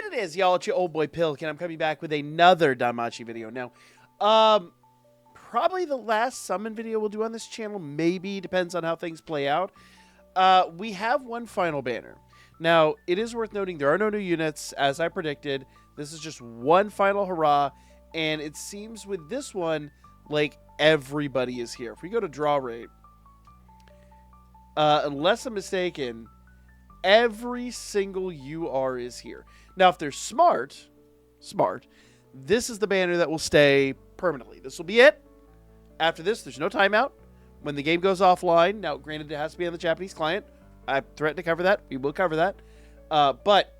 And it is, y'all. It's your old boy Pilk, and I'm coming back with another Danmachi video. Now, probably the last summon video we'll do on this channel. Maybe, depends on how things play out. We have one final banner. Now, it is worth noting there are no new units, as I predicted. This is just one final hurrah, and it seems with this one, like, everybody is here. If we go to draw rate, unless I'm mistaken, every single UR is here. Now, if they're smart, this is the banner that will stay permanently. This will be it. After this, there's no timeout. When the game goes offline, now, granted, it has to be on the Japanese client. I threatened to cover that. We will cover that. But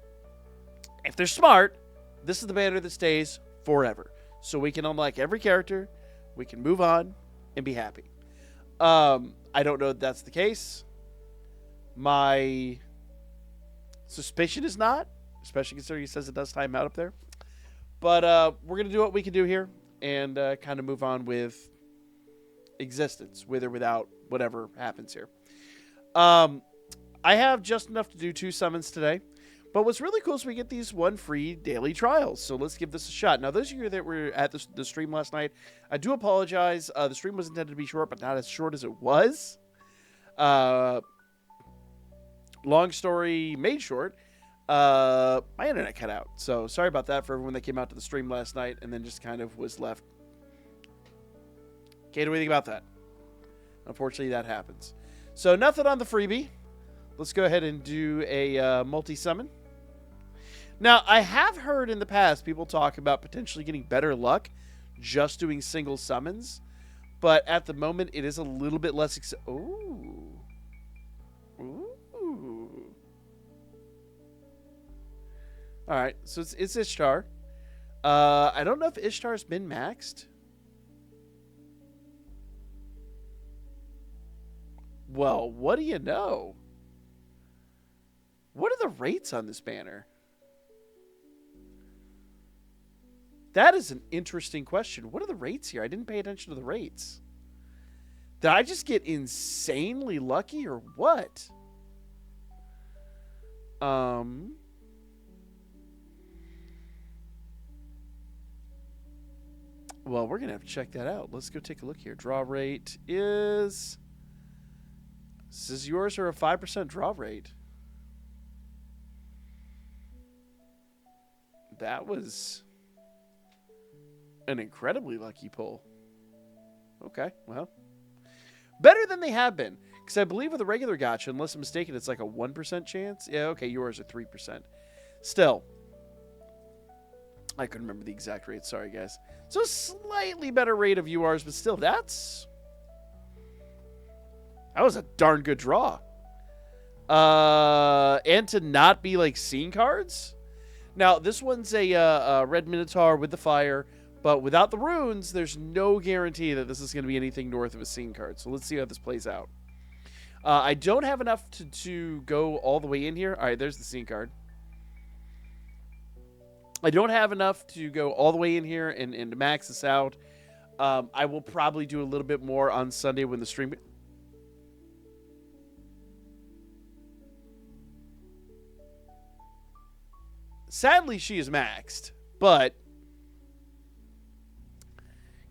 if they're smart, this is the banner that stays forever. So we can unlock every character. We can move on and be happy. I don't know if that's the case. My suspicion is not, especially considering he says it does time out up there. But we're going to do what we can do here and kind of move on with existence, with or without whatever happens here. I have just enough to do 2 summons today. But what's really cool is we get these 1 free daily trials. So let's give this a shot. Now, those of you that were at the stream last night, I do apologize. The stream was intended to be short, but not as short as it was. Long story made short. My internet cut out. So sorry about that for everyone that came out to the stream last night and then just kind of was left. Can't do anything about that. Unfortunately, that happens. So nothing on the freebie. Let's go ahead and do a multi-summon. Now, I have heard in the past people talk about potentially getting better luck just doing single summons. But at the moment, it is a little bit less... Ooh. Alright, so it's Ishtar. I don't know if Ishtar's been maxed. Well, what do you know? What are the rates on this banner? That is an interesting question. What are the rates here? I didn't pay attention to the rates. Did I just get insanely lucky or what? Well, we're going to have to check that out. Let's go take a look here. Draw rate is... Says yours are a 5% draw rate. That was an incredibly lucky pull. Okay, well. Better than they have been. Because I believe with a regular gacha, unless I'm mistaken, it's like a 1% chance. Yeah, okay, yours are 3%. Still. I couldn't remember the exact rate. Sorry, guys. So a slightly better rate of URs, but still, that was a darn good draw. And to not be like scene cards. Now, this one's a red Minotaur with the fire, but without the runes, there's no guarantee that this is going to be anything north of a scene card. So let's see how this plays out. I don't have enough to go all the way in here. All right, there's the scene card. I don't have enough to go all the way in here and to max this out. I will probably do a little bit more on Sunday when the stream... Sadly, she is maxed, but,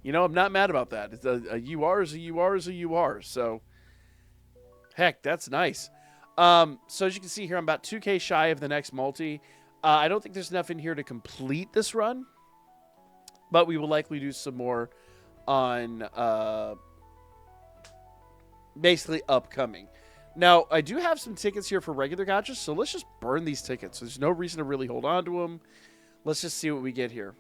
you know, I'm not mad about that. It's a UR is a UR is a UR, so, heck, that's nice. So as you can see here, I'm about 2K shy of the next multi. I don't think there's enough in here to complete this run, but we will likely do some more on basically upcoming. Now, I do have some tickets here for regular gachas, so let's just burn these tickets. There's no reason to really hold on to them. Let's just see what we get here.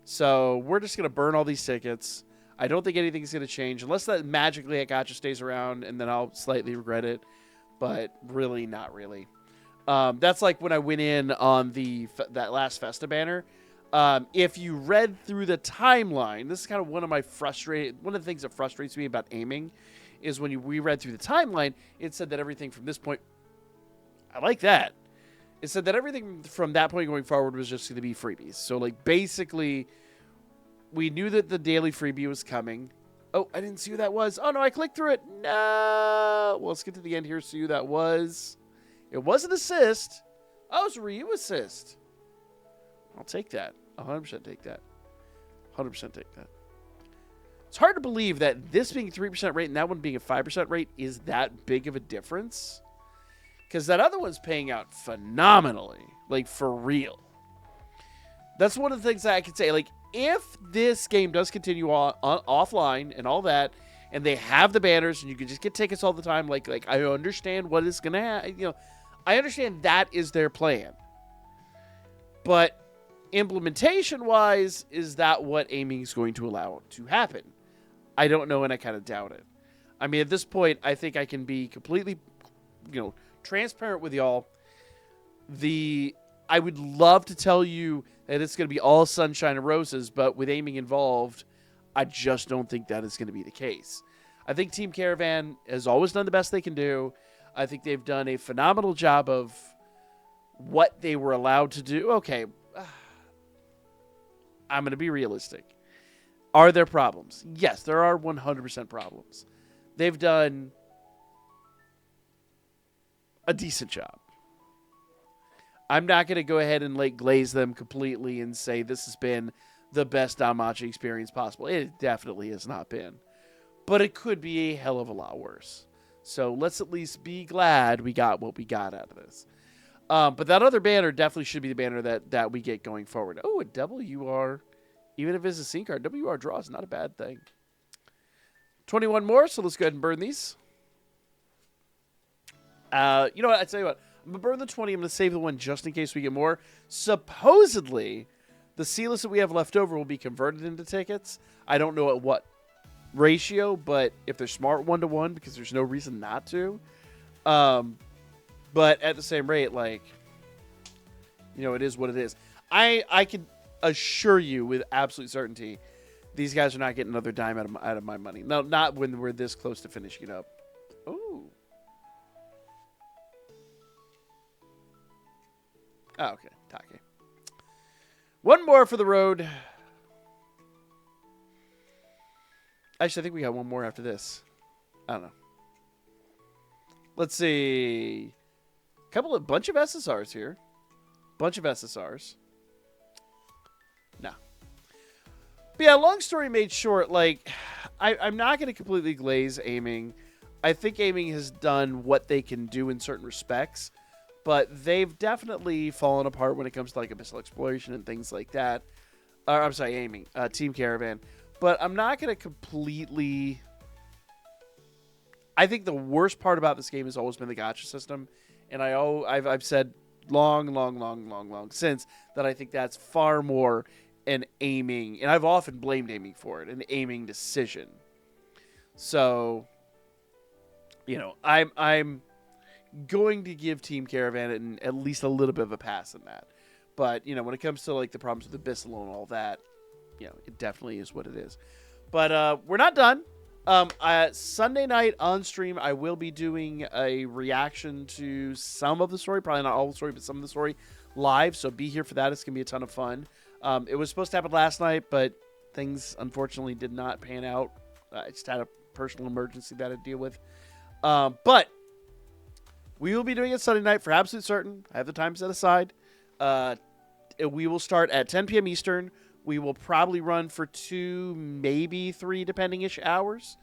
So, we're just going to burn all these tickets. I don't think anything's going to change, unless that magically a gacha stays around, and then I'll slightly regret it. But really, not really. That's like when I went in on that last Festa banner. If you read through the timeline, this is kind of one of the things that frustrates me about aiming, is when we read through the timeline, it said that everything from this point... I like that. It said that everything from that point going forward was just going to be freebies. So, like, basically, we knew that the daily freebie was coming. Oh, I didn't see who that was. Oh, no, I clicked through it. No. Well, let's get to the end here, see who that was. It was an assist. Oh, it's Ryu assist. I'll take that. 100% take that. 100% take that. It's hard to believe that this being a 3% rate and that one being a 5% rate is that big of a difference. Because that other one's paying out phenomenally. Like, for real. That's one of the things that I could say. Like, if this game does continue offline and all that, and they have the banners and you can just get tickets all the time, like I understand what is going to happen. You know, I understand that is their plan. But implementation-wise, is that what aiming is going to allow to happen? I don't know, and I kind of doubt it. I mean, at this point, I think I can be completely, transparent with y'all. I would love to tell you that it's going to be all sunshine and roses, but with aiming involved, I just don't think that is going to be the case. I think Team Caravan has always done the best they can do. I think they've done a phenomenal job of what they were allowed to do. Okay, I'm going to be realistic. Are there problems? Yes, there are 100% problems. They've done a decent job. I'm not going to go ahead and glaze them completely and say this has been the best Danmachi experience possible. It definitely has not been. But it could be a hell of a lot worse. So let's at least be glad we got what we got out of this. But that other banner definitely should be the banner that we get going forward. Oh, a WR. Even if it's a scene card, WR draw is not a bad thing. 21 more, so let's go ahead and burn these. You know what? I tell you what. I'm going to burn the 20. I'm going to save the one just in case we get more. Supposedly, the C-list that we have left over will be converted into tickets. I don't know at what ratio, but if they're smart 1-to-1, because there's no reason not to. But at the same rate, it is what it is. I can assure you with absolute certainty, these guys are not getting another dime out of my money. No, not when we're this close to finishing it up. Ooh. Oh, okay. Take. One more for the road. Actually, I think we got one more after this. I don't know. Let's see. Bunch of SSRs here. Bunch of SSRs. No. But yeah, long story made short, I'm not going to completely glaze aiming. I think aiming has done what they can do in certain respects. But they've definitely fallen apart when it comes to abyssal exploration and things like that. I'm sorry, aiming. Team Caravan. But I'm not going to completely... I think the worst part about this game has always been the gacha system. And I've said long since that I think that's far more an aiming... And I've often blamed aiming for it. An aiming decision. So, I'm going to give Team Caravan at least a little bit of a pass in that. But, when it comes to the problems with Abyssal and all that, it definitely is what it is. But we're not done. Sunday night on stream, I will be doing a reaction to some of the story, probably not all the story, but some of the story live. So be here for that. It's going to be a ton of fun. It was supposed to happen last night, but things unfortunately did not pan out. I just had a personal emergency that I had to deal with. But we will be doing it Sunday night for absolute certain. I have the time set aside. We will start at 10 p.m. Eastern. We will probably run for 2, maybe 3, depending-ish hours.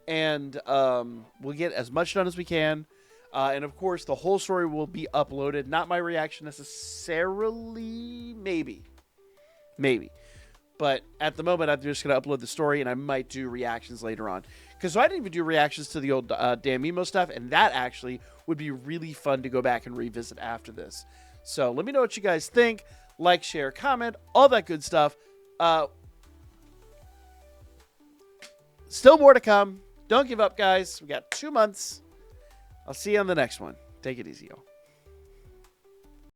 And we'll get as much done as we can. And, of course, the whole story will be uploaded. Not my reaction necessarily. Maybe. But at the moment, I'm just going to upload the story, and I might do reactions later on. Because I didn't even do reactions to the old Dan Mimo stuff, and that actually would be really fun to go back and revisit after this. So let me know what you guys think. Like, share, comment, all that good stuff. Still more to come. Don't give up, guys. We got 2 months. I'll see you on the next one. Take it easy, y'all.